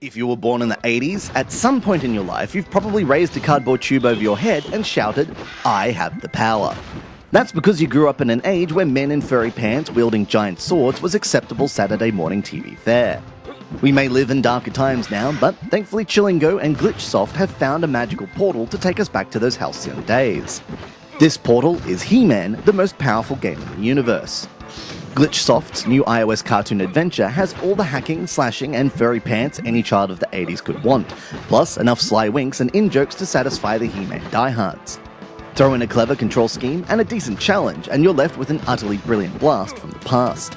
If you were born in the 80s, at some point in your life, you've probably raised a cardboard tube over your head and shouted, "I have the power." That's because you grew up in an age where men in furry pants wielding giant swords was acceptable Saturday morning TV fare. We may live in darker times now, but thankfully Chillingo and GlitchSoft have found a magical portal to take us back to those halcyon days. This portal is He-Man, the most powerful game in the universe. GlitchSoft's new iOS cartoon adventure has all the hacking, slashing, and furry pants any child of the 80s could want, plus enough sly winks and in-jokes to satisfy the He-Man diehards. Throw in a clever control scheme and a decent challenge, and you're left with an utterly brilliant blast from the past.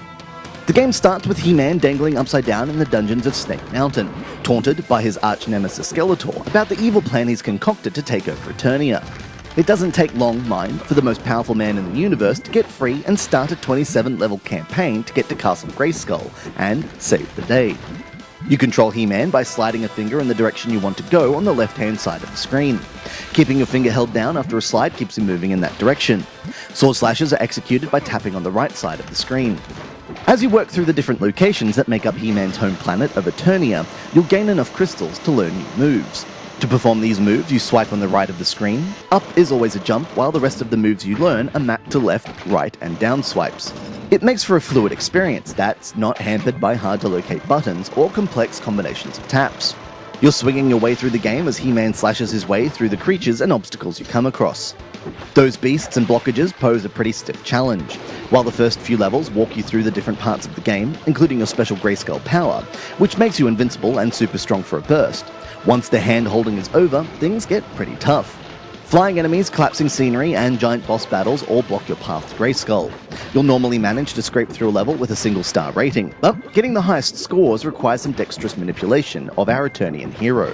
The game starts with He-Man dangling upside down in the dungeons of Snake Mountain, taunted by his arch-nemesis Skeletor about the evil plan he's concocted to take over Eternia. It doesn't take long, mind, for the most powerful man in the universe to get free and start a 27-level campaign to get to Castle Grayskull and save the day. You control He-Man by sliding a finger in the direction you want to go on the left-hand side of the screen. Keeping your finger held down after a slide keeps him moving in that direction. Sword slashes are executed by tapping on the right side of the screen. As you work through the different locations that make up He-Man's home planet of Eternia, you'll gain enough crystals to learn new moves. To perform these moves, you swipe on the right of the screen. Up is always a jump, while the rest of the moves you learn are mapped to left, right, and down swipes. It makes for a fluid experience that's not hampered by hard-to-locate buttons or complex combinations of taps. You're swinging your way through the game as He-Man slashes his way through the creatures and obstacles you come across. Those beasts and blockages pose a pretty stiff challenge. While the first few levels walk you through the different parts of the game, including your special Grayskull power, which makes you invincible and super strong for a burst. Once the hand-holding is over, things get pretty tough. Flying enemies, collapsing scenery, and giant boss battles all block your path to Grayskull. You'll normally manage to scrape through a level with a single star rating, but getting the highest scores requires some dexterous manipulation of our Eternian hero.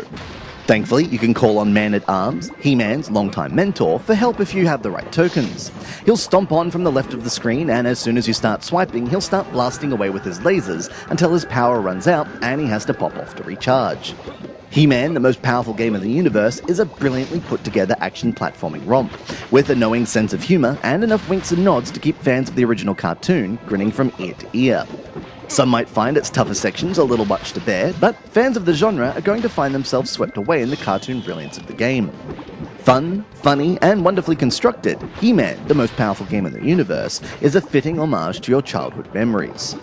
Thankfully, you can call on Man-at-Arms, He-Man's longtime mentor, for help if you have the right tokens. He'll stomp on from the left of the screen, and as soon as you start swiping, he'll start blasting away with his lasers until his power runs out and he has to pop off to recharge. He-Man, the most powerful game in the universe, is a brilliantly put-together action platforming romp, with a knowing sense of humour and enough winks and nods to keep fans of the original cartoon grinning from ear to ear. Some might find its tougher sections a little much to bear, but fans of the genre are going to find themselves swept away in the cartoon brilliance of the game. Fun, funny, and wonderfully constructed, He-Man, the most powerful game in the universe, is a fitting homage to your childhood memories.